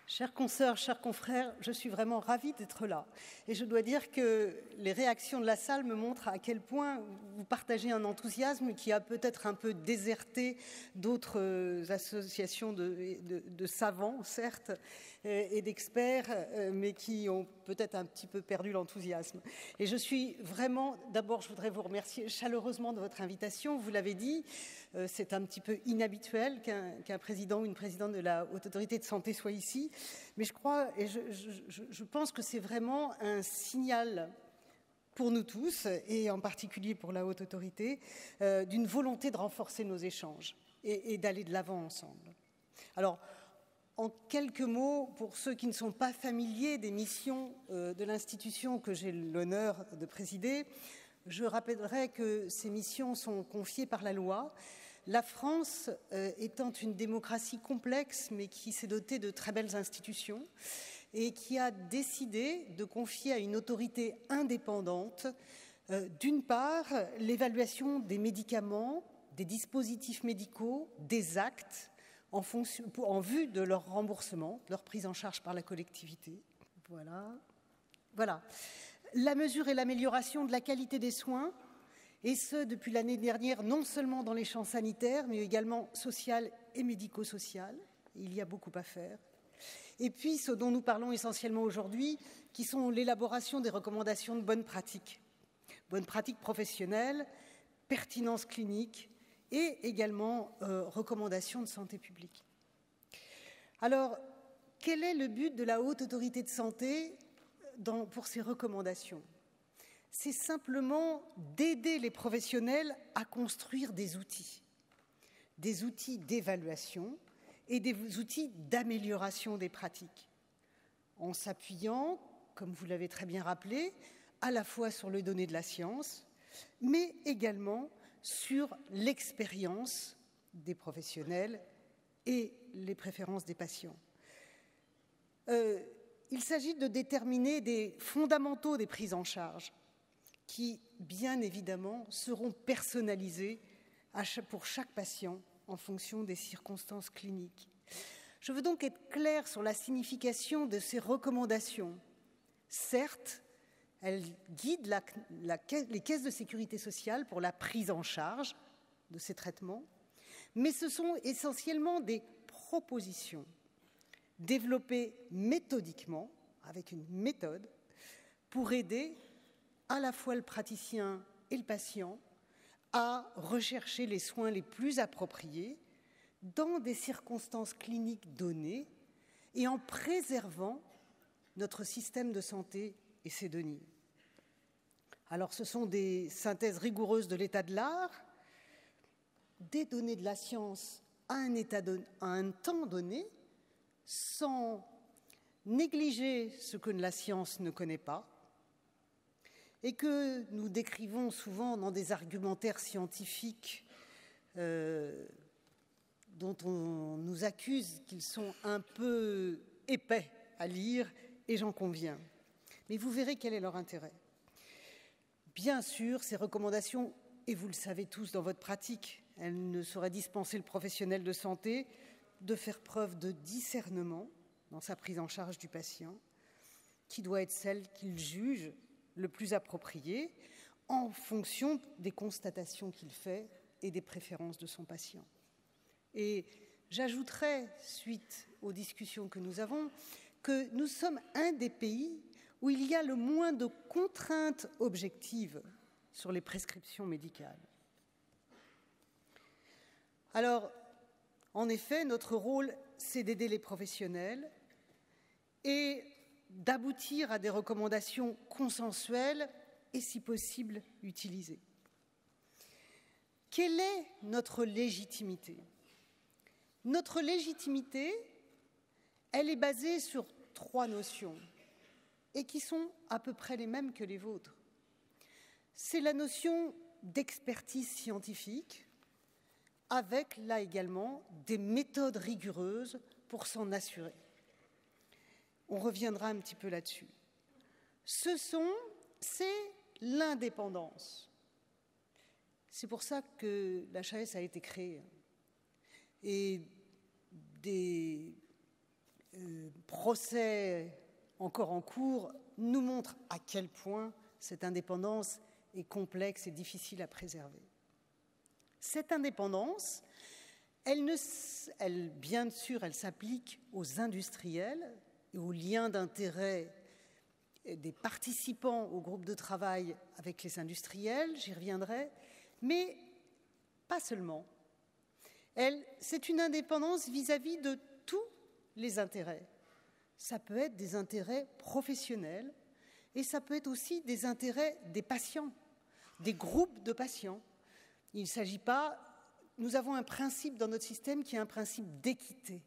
Chers consoeurs, chers confrères, je suis vraiment ravie d'être là. Et je dois dire que les réactions de la salle me montrent à quel point vous partagez un enthousiasme qui a peut-être un peu déserté d'autres associations de savants, certes, et d'experts, mais qui ont peut-être un petit peu perdu l'enthousiasme. Et je suis vraiment, d'abord, je voudrais vous remercier chaleureusement de votre invitation. Vous l'avez dit, c'est un petit peu inhabituel qu'un président ou une présidente de la Haute Autorité de Santé soit ici. Mais je crois et je pense que c'est vraiment un signal pour nous tous, et en particulier pour la Haute Autorité, d'une volonté de renforcer nos échanges et d'aller de l'avant ensemble. Alors, en quelques mots, pour ceux qui ne sont pas familiers des missions de l'institution que j'ai l'honneur de présider, je rappellerai que ces missions sont confiées par la loi. La France étant une démocratie complexe, mais qui s'est dotée de très belles institutions et qui a décidé de confier à une autorité indépendante, d'une part, l'évaluation des médicaments, des dispositifs médicaux, des actes, en vue de leur remboursement, leur prise en charge par la collectivité. Voilà. La mesure et l'amélioration de la qualité des soins, et ce, depuis l'année dernière, non seulement dans les champs sanitaires, mais également social et médico-social. Il y a beaucoup à faire. Et puis, ce dont nous parlons essentiellement aujourd'hui, qui sont l'élaboration des recommandations de bonnes pratiques professionnelles, pertinence clinique et également recommandations de santé publique. Alors, quel est le but de la Haute Autorité de Santé pour ces recommandations ? C'est simplement d'aider les professionnels à construire des outils d'évaluation et des outils d'amélioration des pratiques, en s'appuyant, comme vous l'avez très bien rappelé, à la fois sur les données de la science, mais également sur l'expérience des professionnels et les préférences des patients. Il s'agit de déterminer des fondamentaux des prises en charge qui, bien évidemment, seront personnalisés pour chaque patient en fonction des circonstances cliniques. Je veux donc être claire sur la signification de ces recommandations. Certes, elles guident les caisses de sécurité sociale pour la prise en charge de ces traitements, mais ce sont essentiellement des propositions développées méthodiquement, avec une méthode, pour aider à la fois le praticien et le patient à rechercher les soins les plus appropriés dans des circonstances cliniques données et en préservant notre système de santé et ses données. Alors, ce sont des synthèses rigoureuses de l'état de l'art, des données de la science à un temps donné, sans négliger ce que la science ne connaît pas, et que nous décrivons souvent dans des argumentaires scientifiques dont on nous accuse qu'ils sont un peu épais à lire, et j'en conviens. Mais vous verrez quel est leur intérêt. Bien sûr, ces recommandations, et vous le savez tous dans votre pratique, elles ne sauraient dispenser le professionnel de santé de faire preuve de discernement dans sa prise en charge du patient, qui doit être celle qu'il juge le plus approprié en fonction des constatations qu'il fait et des préférences de son patient. Et j'ajouterai, suite aux discussions que nous avons, que nous sommes un des pays où il y a le moins de contraintes objectives sur les prescriptions médicales. Alors, en effet, notre rôle, c'est d'aider les professionnels et d'aboutir à des recommandations consensuelles et, si possible, utilisées. Quelle est notre légitimité ? Notre légitimité, elle est basée sur 3 notions et qui sont à peu près les mêmes que les vôtres. C'est la notion d'expertise scientifique, avec, là également, des méthodes rigoureuses pour s'en assurer. On reviendra un petit peu là-dessus. C'est l'indépendance. C'est pour ça que l'HAS a été créée. Et des procès encore en cours nous montre à quel point cette indépendance est complexe et difficile à préserver. Cette indépendance, bien sûr, elle s'applique aux industriels et aux liens d'intérêt des participants au groupe de travail avec les industriels, j'y reviendrai, mais pas seulement. C'est une indépendance vis-à-vis de tous les intérêts. Ça peut être des intérêts professionnels et ça peut être aussi des intérêts des patients, des groupes de patients. Il ne s'agit pas... Nous avons un principe dans notre système qui est un principe d'équité.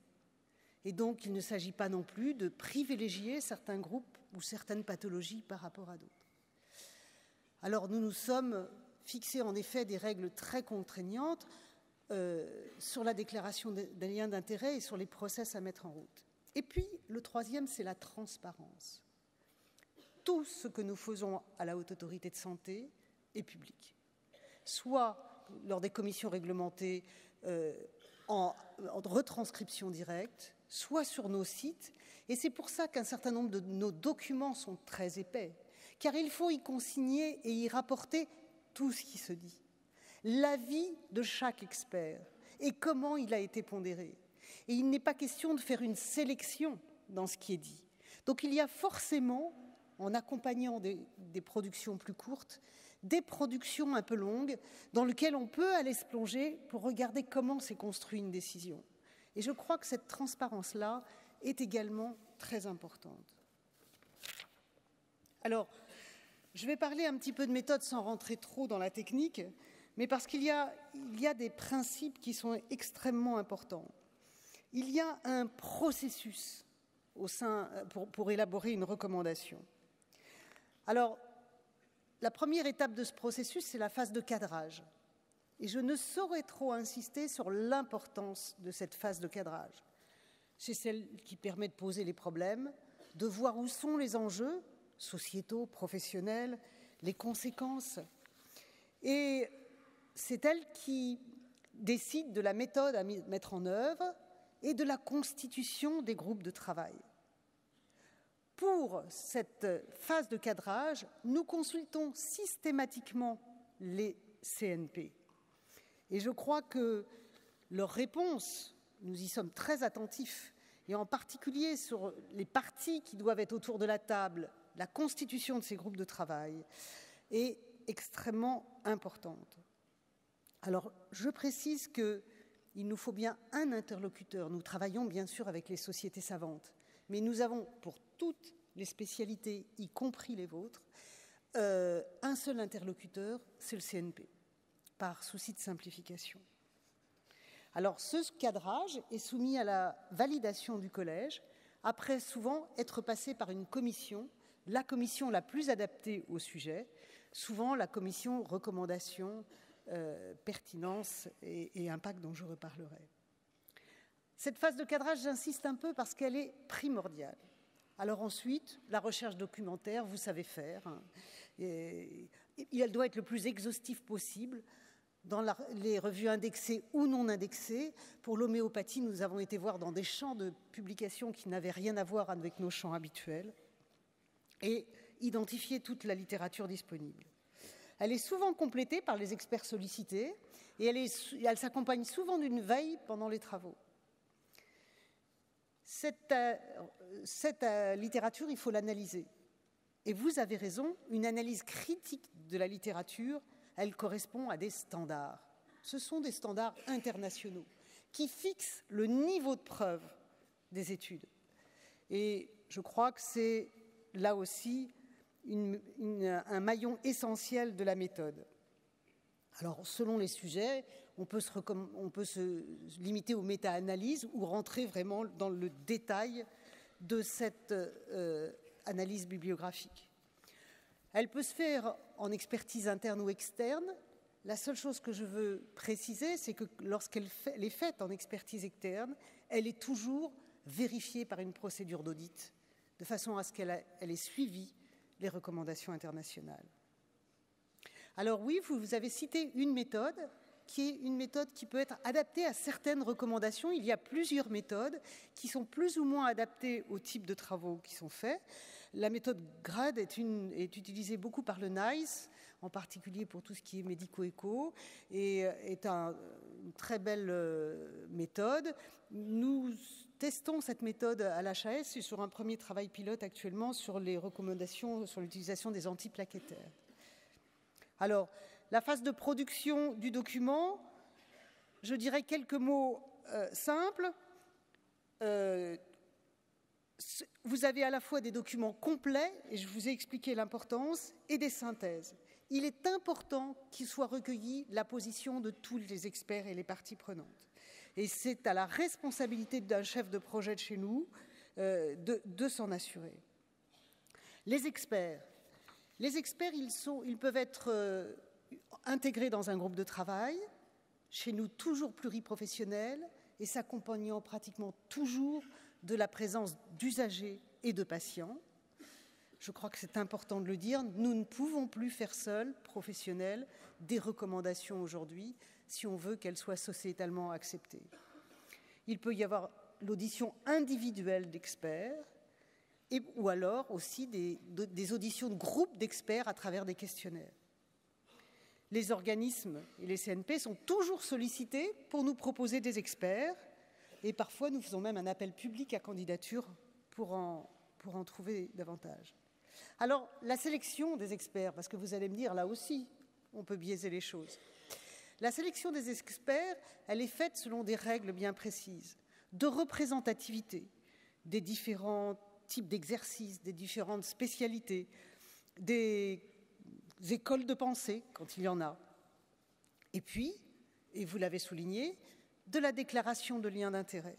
Et donc, il ne s'agit pas non plus de privilégier certains groupes ou certaines pathologies par rapport à d'autres. Alors, nous nous sommes fixés en effet des règles très contraignantes sur la déclaration des liens d'intérêt et sur les process à mettre en route. Et puis, le troisième, c'est la transparence. Tout ce que nous faisons à la Haute Autorité de Santé est public. Soit lors des commissions réglementées en retranscription directe, soit sur nos sites. Et c'est pour ça qu'un certain nombre de nos documents sont très épais, car il faut y consigner et y rapporter tout ce qui se dit. L'avis de chaque expert et comment il a été pondéré. Et il n'est pas question de faire une sélection dans ce qui est dit. Donc il y a forcément, en accompagnant des productions plus courtes, des productions un peu longues dans lesquelles on peut aller se plonger pour regarder comment s'est construite une décision. Et je crois que cette transparence-là est également très importante. Alors, je vais parler un petit peu de méthode sans rentrer trop dans la technique, mais parce qu'il y a des principes qui sont extrêmement importants. Il y a un processus pour élaborer une recommandation. Alors, la première étape de ce processus, c'est la phase de cadrage. Et je ne saurais trop insister sur l'importance de cette phase de cadrage. C'est celle qui permet de poser les problèmes, de voir où sont les enjeux sociétaux, professionnels, les conséquences. Et c'est elle qui décide de la méthode à mettre en œuvre et de la constitution des groupes de travail. Pour cette phase de cadrage, nous consultons systématiquement les CNP. Et je crois que leurs réponses, nous y sommes très attentifs, et en particulier sur les parties qui doivent être autour de la table, la constitution de ces groupes de travail, est extrêmement importante. Alors, je précise qu'il nous faut bien un interlocuteur. Nous travaillons bien sûr avec les sociétés savantes, mais nous avons pour toutes les spécialités, y compris les vôtres, un seul interlocuteur, c'est le CNP, par souci de simplification. Alors, ce cadrage est soumis à la validation du collège, après souvent être passé par une commission, la commission la plus adaptée au sujet, souvent la commission recommandation, pertinence et impact dont je reparlerai. Cette phase de cadrage, j'insiste un peu parce qu'elle est primordiale. Alors ensuite, la recherche documentaire, vous savez faire. Elle doit être le plus exhaustive possible dans les revues indexées ou non indexées. Pour l'homéopathie, nous avons été voir dans des champs de publication qui n'avaient rien à voir avec nos champs habituels et identifier toute la littérature disponible. Elle est souvent complétée par les experts sollicités et elle s'accompagne souvent d'une veille pendant les travaux. Cette littérature, il faut l'analyser. Et vous avez raison, une analyse critique de la littérature, elle correspond à des standards. Ce sont des standards internationaux qui fixent le niveau de preuve des études. Et je crois que c'est là aussi un maillon essentiel de la méthode. Alors, selon les sujets, on peut se limiter aux méta-analyses ou rentrer vraiment dans le détail de cette analyse bibliographique. Elle peut se faire en expertise interne ou externe. La seule chose que je veux préciser, c'est que lorsqu'elle est faite en expertise externe, elle est toujours vérifiée par une procédure d'audit, de façon à ce qu'elle ait suivi les recommandations internationales. Alors oui, vous avez cité une méthode qui est une méthode qui peut être adaptée à certaines recommandations. Il y a plusieurs méthodes qui sont plus ou moins adaptées au type de travaux qui sont faits. La méthode GRADE est utilisée beaucoup par le NICE, en particulier pour tout ce qui est médico-éco, et est une très belle méthode. Nous testons cette méthode à l'HAS et sur un premier travail pilote actuellement sur les recommandations sur l'utilisation des antiplaquettaires. Alors, la phase de production du document, je dirais quelques mots simples. Vous avez à la fois des documents complets, et je vous ai expliqué l'importance, et des synthèses. Il est important qu'il soit recueilli la position de tous les experts et les parties prenantes. Et c'est à la responsabilité d'un chef de projet de chez nous de s'en assurer. Les experts, ils peuvent être intégrés dans un groupe de travail, chez nous toujours pluriprofessionnel, et s'accompagnant pratiquement toujours de la présence d'usagers et de patients. Je crois que c'est important de le dire, nous ne pouvons plus faire seuls, professionnels, des recommandations aujourd'hui si on veut qu'elles soient sociétalement acceptées. Il peut y avoir l'audition individuelle d'experts ou alors aussi des auditions de groupes d'experts à travers des questionnaires. Les organismes et les CNP sont toujours sollicités pour nous proposer des experts et parfois nous faisons même un appel public à candidature pour en trouver davantage. Alors, la sélection des experts, parce que vous allez me dire, là aussi, on peut biaiser les choses. La sélection des experts, elle est faite selon des règles bien précises, de représentativité des différents types d'exercices, des différentes spécialités, des écoles de pensée, quand il y en a. Et puis, et vous l'avez souligné, de la déclaration de lien d'intérêt.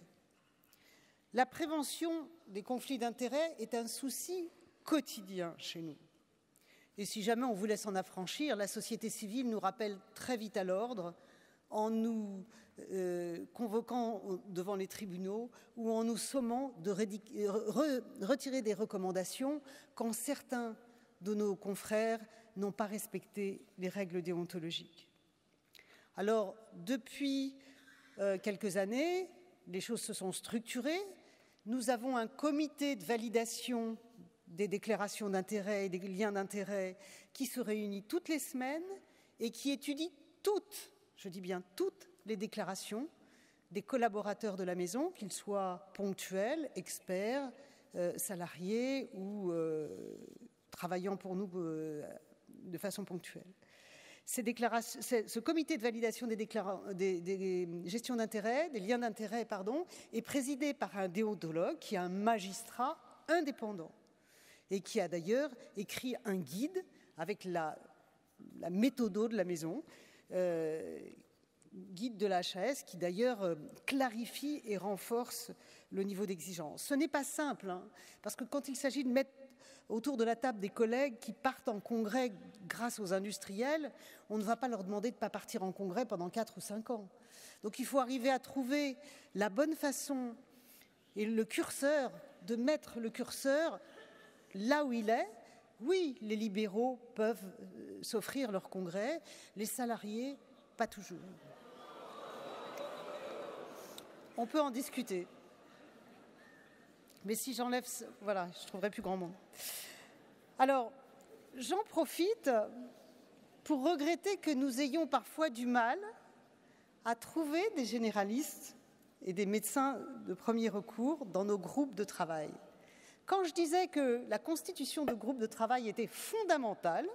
La prévention des conflits d'intérêts est un souci quotidien chez nous. Et si jamais on voulait s'en affranchir, la société civile nous rappelle très vite à l'ordre en nous convoquant devant les tribunaux ou en nous sommant de retirer des recommandations quand certains de nos confrères n'ont pas respecté les règles déontologiques. Alors, depuis quelques années, les choses se sont structurées. Nous avons un comité de validation des déclarations d'intérêt et des liens d'intérêt qui se réunit toutes les semaines et qui étudie toutes, je dis bien toutes, les déclarations des collaborateurs de la maison, qu'ils soient ponctuels, experts, salariés ou travaillant pour nous de façon ponctuelle. Ce comité de validation des gestions d'intérêt, des liens d'intérêt, est présidé par un déontologue qui est un magistrat indépendant et qui a d'ailleurs écrit un guide avec la méthodo de la maison, guide de la HAS, qui d'ailleurs clarifie et renforce le niveau d'exigence. Ce n'est pas simple, parce que quand il s'agit de mettre autour de la table des collègues qui partent en congrès grâce aux industriels, on ne va pas leur demander de ne pas partir en congrès pendant 4 ou 5 ans. Donc il faut arriver à trouver la bonne façon et le curseur, de mettre le curseur là où il est. Oui, les libéraux peuvent s'offrir leur congrès, les salariés, pas toujours. On peut en discuter. Mais si j'enlève, voilà, je trouverai plus grand monde. Alors, j'en profite pour regretter que nous ayons parfois du mal à trouver des généralistes et des médecins de premier recours dans nos groupes de travail. Quand je disais que la constitution de groupes de travail était fondamentale,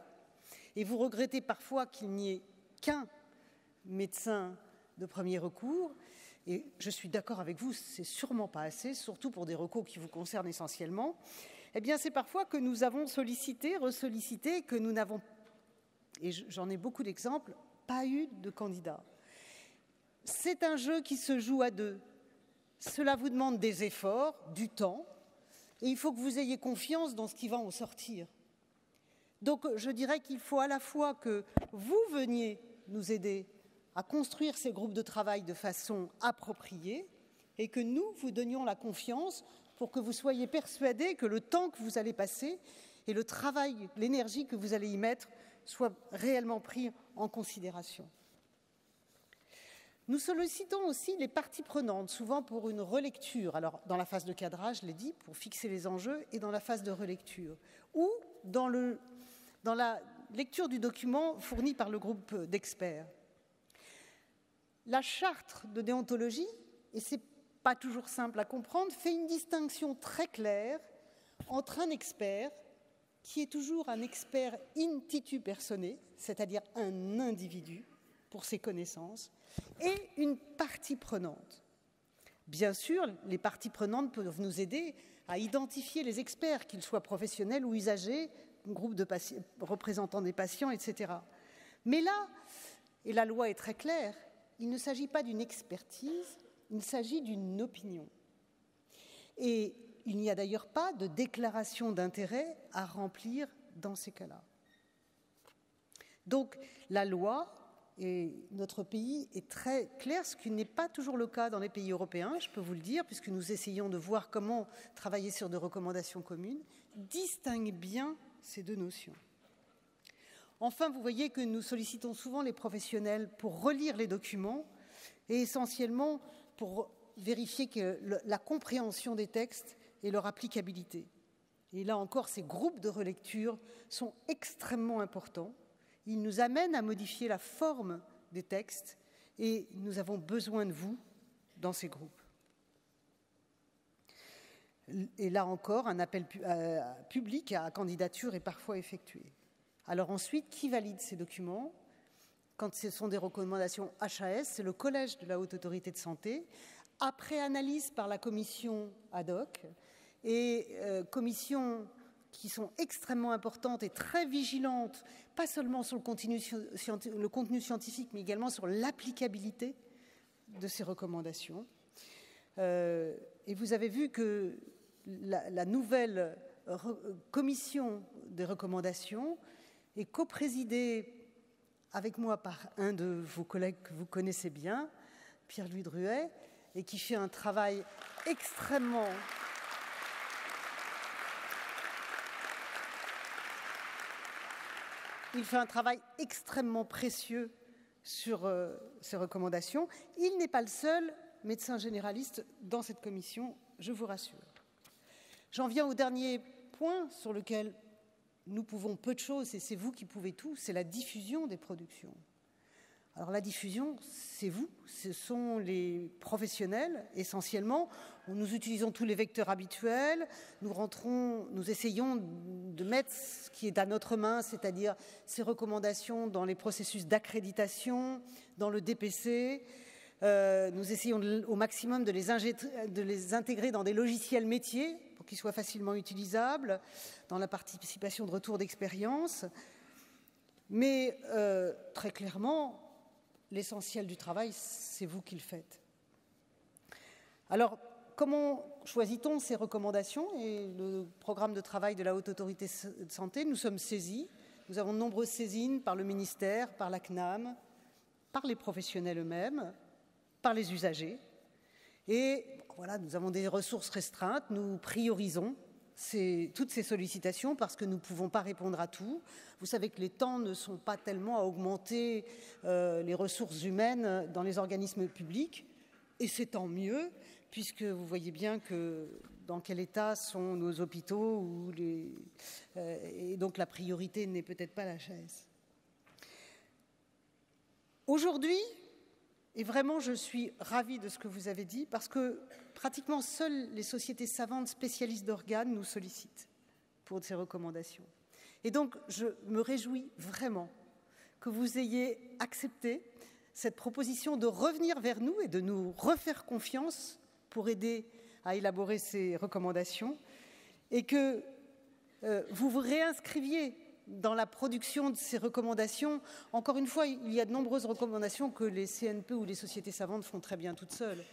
et vous regrettez parfois qu'il n'y ait qu'un médecin de premier recours, et je suis d'accord avec vous, c'est sûrement pas assez, surtout pour des recours qui vous concernent essentiellement, eh bien c'est parfois que nous avons sollicité, ressollicité, que nous n'avons, et j'en ai beaucoup d'exemples, pas eu de candidat. C'est un jeu qui se joue à deux. Cela vous demande des efforts, du temps, et il faut que vous ayez confiance dans ce qui va en sortir. Donc je dirais qu'il faut à la fois que vous veniez nous aider à construire ces groupes de travail de façon appropriée et que nous vous donnions la confiance pour que vous soyez persuadés que le temps que vous allez passer et le travail, l'énergie que vous allez y mettre soient réellement pris en considération. Nous sollicitons aussi les parties prenantes, souvent pour une relecture. Alors, dans la phase de cadrage, je l'ai dit, pour fixer les enjeux, et dans la phase de relecture, ou dans la lecture du document fourni par le groupe d'experts. La charte de déontologie, et c'est pas toujours simple à comprendre, fait une distinction très claire entre un expert, qui est toujours un expert in titu personae, c'est-à-dire un individu pour ses connaissances, et une partie prenante. Bien sûr, les parties prenantes peuvent nous aider à identifier les experts, qu'ils soient professionnels ou usagers, groupes de représentants des patients, etc. Mais là, et la loi est très claire, il ne s'agit pas d'une expertise, il s'agit d'une opinion. Et il n'y a d'ailleurs pas de déclaration d'intérêt à remplir dans ces cas-là. Donc, la loi et notre pays est très clair, ce qui n'est pas toujours le cas dans les pays européens, je peux vous le dire, puisque nous essayons de voir comment travailler sur des recommandations communes, distingue bien ces deux notions. Enfin, vous voyez que nous sollicitons souvent les professionnels pour relire les documents et essentiellement pour vérifier que la compréhension des textes et leur applicabilité. Et là encore, ces groupes de relecture sont extrêmement importants. Ils nous amènent à modifier la forme des textes et nous avons besoin de vous dans ces groupes. Et là encore, un appel public à candidature est parfois effectué. Alors ensuite, qui valide ces documents? Quand ce sont des recommandations HAS, c'est le Collège de la Haute Autorité de Santé, après analyse par la commission ad hoc, et commissions qui sont extrêmement importantes et très vigilantes, pas seulement sur le contenu scientifique, mais également sur l'applicabilité de ces recommandations. Et vous avez vu que la nouvelle commission des recommandations est coprésidée avec moi par un de vos collègues que vous connaissez bien, Pierre-Louis Druet, et qui fait un travail extrêmement précieux sur ces recommandations. Il n'est pas le seul médecin généraliste dans cette commission, je vous rassure. J'en viens au dernier point sur lequel nous pouvons peu de choses, et c'est vous qui pouvez tout, c'est la diffusion des productions. Alors la diffusion, c'est vous, ce sont les professionnels essentiellement. Nous utilisons tous les vecteurs habituels, nous essayons de mettre ce qui est à notre main, c'est-à-dire ces recommandations dans les processus d'accréditation, dans le DPC. Nous essayons au maximum de les intégrer dans des logiciels métiers pour qu'ils soient facilement utilisables, dans la participation de retour d'expérience. Mais très clairement, l'essentiel du travail, c'est vous qui le faites. Alors, comment choisit-on ces recommandations et le programme de travail de la Haute Autorité de Santé? Nous sommes saisis, nous avons de nombreuses saisines par le ministère, par la CNAM, par les professionnels eux-mêmes, par les usagers. Et voilà, nous avons des ressources restreintes, nous priorisons toutes ces sollicitations parce que nous ne pouvons pas répondre à tout. Vous savez que les temps ne sont pas tellement à augmenter les ressources humaines dans les organismes publics, et c'est tant mieux, puisque vous voyez bien que dans quel état sont nos hôpitaux, et donc la priorité n'est peut-être pas la HAS. Aujourd'hui, et vraiment je suis ravie de ce que vous avez dit, parce que pratiquement seules les sociétés savantes spécialistes d'organes nous sollicitent pour ces recommandations. Et donc, je me réjouis vraiment que vous ayez accepté cette proposition de revenir vers nous et de nous refaire confiance pour aider à élaborer ces recommandations et que vous vous réinscriviez dans la production de ces recommandations. Encore une fois, il y a de nombreuses recommandations que les CNP ou les sociétés savantes font très bien toutes seules.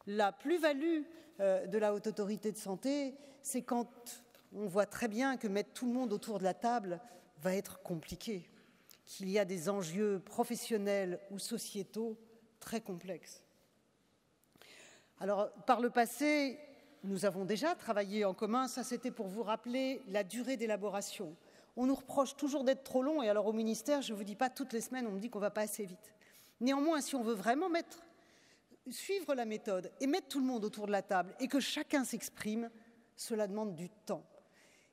La plus-value de la Haute Autorité de Santé, c'est quand on voit très bien que mettre tout le monde autour de la table va être compliqué, qu'il y a des enjeux professionnels ou sociétaux très complexes. Alors, par le passé, nous avons déjà travaillé en commun. Ça, c'était pour vous rappeler la durée d'élaboration. On nous reproche toujours d'être trop long, et alors au ministère, je ne vous dis pas, toutes les semaines, on me dit qu'on ne va pas assez vite. Néanmoins, si on veut vraiment suivre la méthode et mettre tout le monde autour de la table et que chacun s'exprime, cela demande du temps.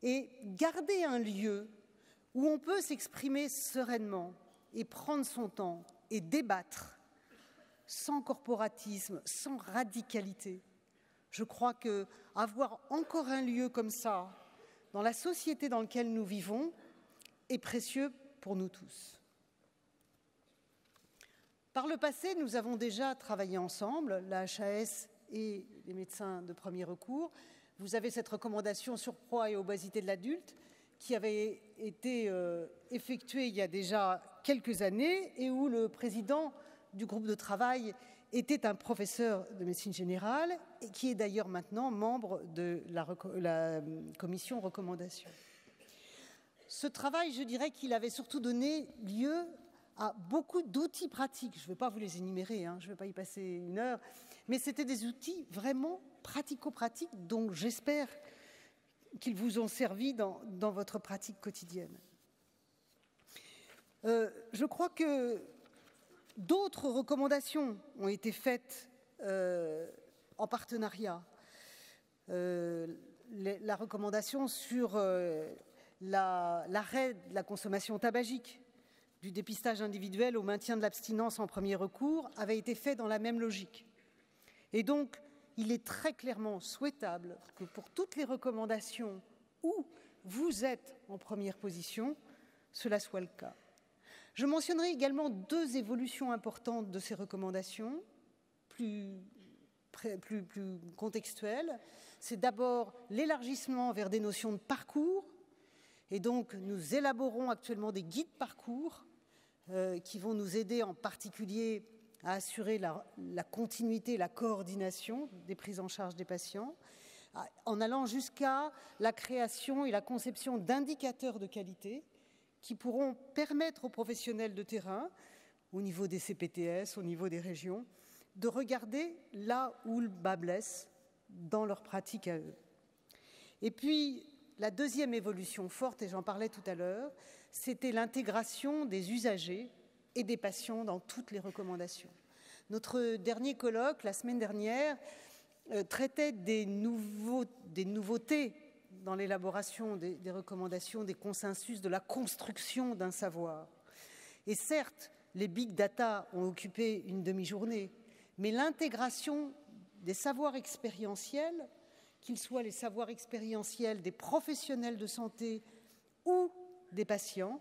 Et garder un lieu où on peut s'exprimer sereinement et prendre son temps et débattre sans corporatisme, sans radicalité. Je crois qu'avoir encore un lieu comme ça dans la société dans laquelle nous vivons est précieux pour nous tous. Par le passé, nous avons déjà travaillé ensemble, la HAS et les médecins de premier recours. Vous avez cette recommandation surpoids et obésité de l'adulte qui avait été effectuée il y a déjà quelques années et où le président du groupe de travail était un professeur de médecine générale et qui est d'ailleurs maintenant membre de la commission recommandation. Ce travail, je dirais qu'il avait surtout donné lieu à beaucoup d'outils pratiques. Je ne vais pas vous les énumérer, je ne vais pas y passer une heure, mais c'était des outils vraiment pratico-pratiques dont j'espère qu'ils vous ont servi dans votre pratique quotidienne. Je crois que d'autres recommandations ont été faites en partenariat. La recommandation sur l'arrêt de la consommation tabagique, du dépistage individuel au maintien de l'abstinence en premier recours, avait été fait dans la même logique. Et donc, il est très clairement souhaitable que pour toutes les recommandations où vous êtes en première position, cela soit le cas. Je mentionnerai également 2 évolutions importantes de ces recommandations, plus contextuelles. C'est d'abord l'élargissement vers des notions de parcours, et donc nous élaborons actuellement des guides parcours qui vont nous aider en particulier à assurer la continuité, la coordination des prises en charge des patients, en allant jusqu'à la création et la conception d'indicateurs de qualité qui pourront permettre aux professionnels de terrain, au niveau des CPTS, au niveau des régions, de regarder là où le bas blesse dans leur pratique à eux. Et puis, la deuxième évolution forte, et j'en parlais tout à l'heure, c'était l'intégration des usagers et des patients dans toutes les recommandations. Notre dernier colloque, la semaine dernière, traitait des nouveautés dans l'élaboration des recommandations, des consensus, de la construction d'un savoir. Et certes, les big data ont occupé une demi-journée, mais l'intégration des savoirs expérientiels, qu'ils soient les savoirs expérientiels des professionnels de santé ou des patients,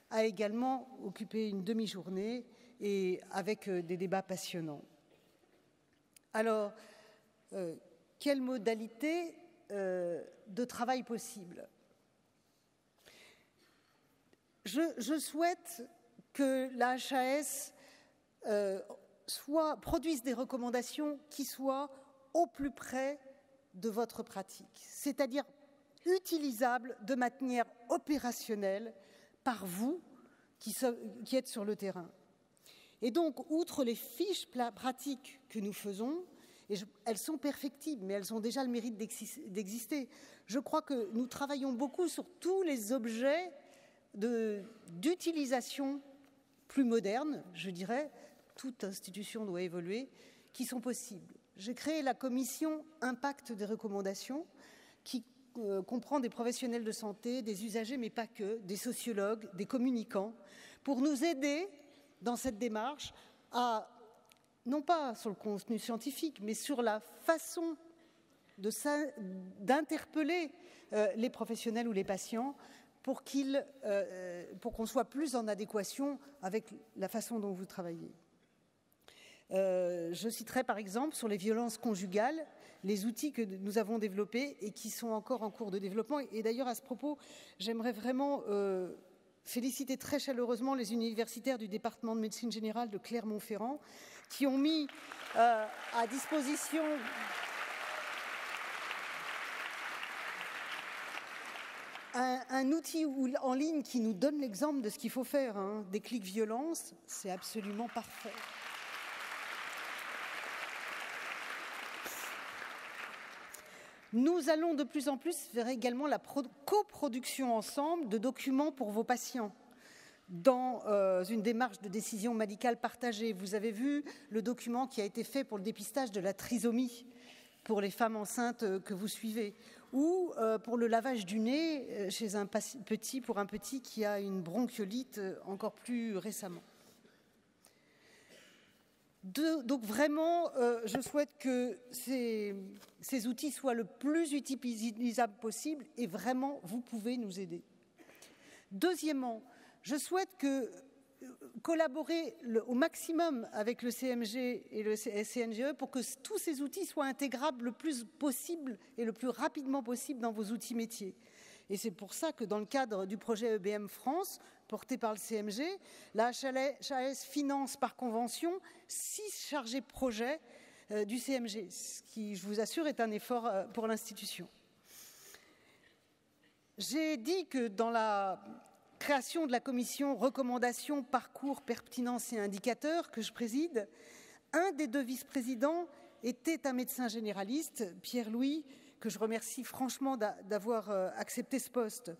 a également occupé une demi-journée et avec des débats passionnants. Alors, quelles modalités de travail possibles? Je souhaite que la HAS produise des recommandations qui soient au plus près de votre pratique, c'est-à-dire utilisables de manière opérationnelle par vous qui êtes sur le terrain. Et donc, outre les fiches pratiques que nous faisons, et elles sont perfectibles, mais elles ont déjà le mérite d'exister. Je crois que nous travaillons beaucoup sur tous les objets d'utilisation plus modernes, je dirais, toute institution doit évoluer, qui sont possibles. J'ai créé la commission Impact des recommandations, qui comprend des professionnels de santé, des usagers, mais pas que, des sociologues, des communicants, pour nous aider dans cette démarche à, non pas sur le contenu scientifique, mais sur la façon d'interpeller les professionnels ou les patients pour qu'on soit plus en adéquation avec la façon dont vous travaillez. Je citerai par exemple sur les violences conjugales, les outils que nous avons développés et qui sont encore en cours de développement. Et d'ailleurs, à ce propos, j'aimerais vraiment féliciter très chaleureusement les universitaires du département de médecine générale de Clermont-Ferrand qui ont mis à disposition un outil en ligne qui nous donne l'exemple de ce qu'il faut faire. Déclic violence, c'est absolument parfait. Nous allons de plus en plus vers également la coproduction ensemble de documents pour vos patients. dans une démarche de décision médicale partagée. Vous avez vu le document qui a été fait pour le dépistage de la trisomie pour les femmes enceintes que vous suivez, ou pour le lavage du nez chez un petit qui a une bronchiolite encore plus récemment. Donc vraiment, je souhaite que ces outils soient le plus utilisables possible et vraiment, vous pouvez nous aider. Deuxièmement, je souhaite collaborer au maximum avec le CMG et le CNGE pour que tous ces outils soient intégrables le plus possible et le plus rapidement possible dans vos outils métiers. Et c'est pour ça que dans le cadre du projet EBM France, porté par le CMG, la HAS finance par convention 6 chargés de projet du CMG, ce qui, je vous assure, est un effort pour l'institution. J'ai dit que dans la création de la commission recommandations, parcours, pertinence et indicateurs que je préside, un des 2 vice-présidents était un médecin généraliste, Pierre-Louis, que je remercie franchement d'avoir accepté ce poste.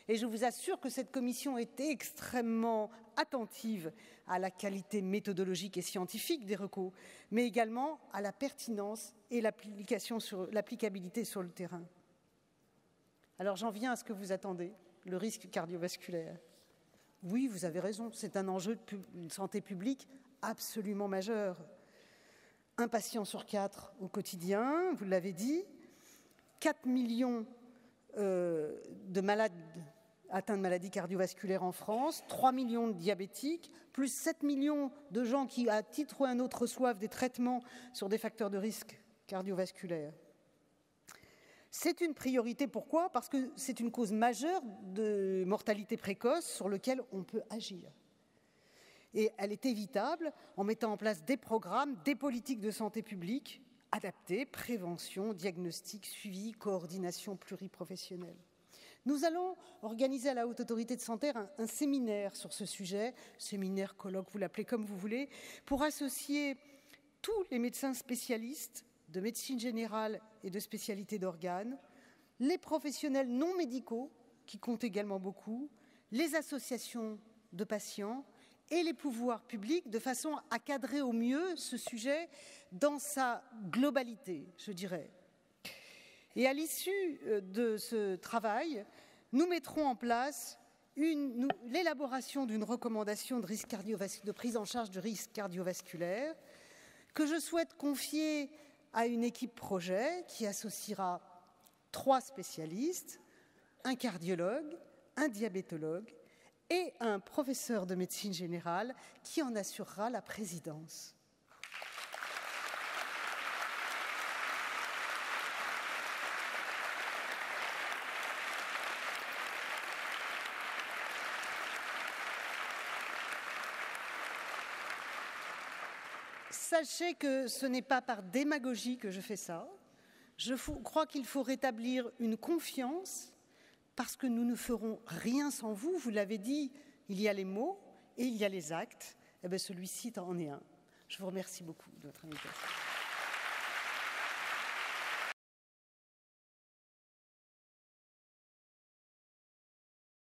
Et je vous assure que cette commission était extrêmement attentive à la qualité méthodologique et scientifique des recos, mais également à la pertinence et l'applicabilité sur le terrain. Alors j'en viens à ce que vous attendez, le risque cardiovasculaire. Oui, vous avez raison, c'est un enjeu de santé publique absolument majeur. Un patient sur 4 au quotidien, vous l'avez dit, 4 millions de malades atteints de maladies cardiovasculaires en France, 3 millions de diabétiques, plus 7 millions de gens qui, à titre ou un autre, reçoivent des traitements sur des facteurs de risque cardiovasculaires. C'est une priorité, pourquoi ? Parce que c'est une cause majeure de mortalité précoce sur laquelle on peut agir. Et elle est évitable en mettant en place des programmes, des politiques de santé publique adaptées, prévention, diagnostic, suivi, coordination pluriprofessionnelle. Nous allons organiser à la Haute Autorité de Santé un séminaire sur ce sujet, séminaire, colloque, vous l'appelez comme vous voulez, pour associer tous les médecins spécialistes de médecine générale et de spécialité d'organes, les professionnels non médicaux, qui comptent également beaucoup, les associations de patients et les pouvoirs publics, de façon à cadrer au mieux ce sujet dans sa globalité, je dirais. Et à l'issue de ce travail, nous mettrons en place l'élaboration d'une recommandation de prise en charge de risque cardiovasculaire que je souhaite confier à une équipe projet qui associera 3 spécialistes, un cardiologue, un diabétologue et un professeur de médecine générale qui en assurera la présidence. Sachez que ce n'est pas par démagogie que je fais ça. Je crois qu'il faut rétablir une confiance parce que nous ne ferons rien sans vous. Vous l'avez dit, il y a les mots et il y a les actes. Eh bien, celui-ci en est un. Je vous remercie beaucoup de votre invitation.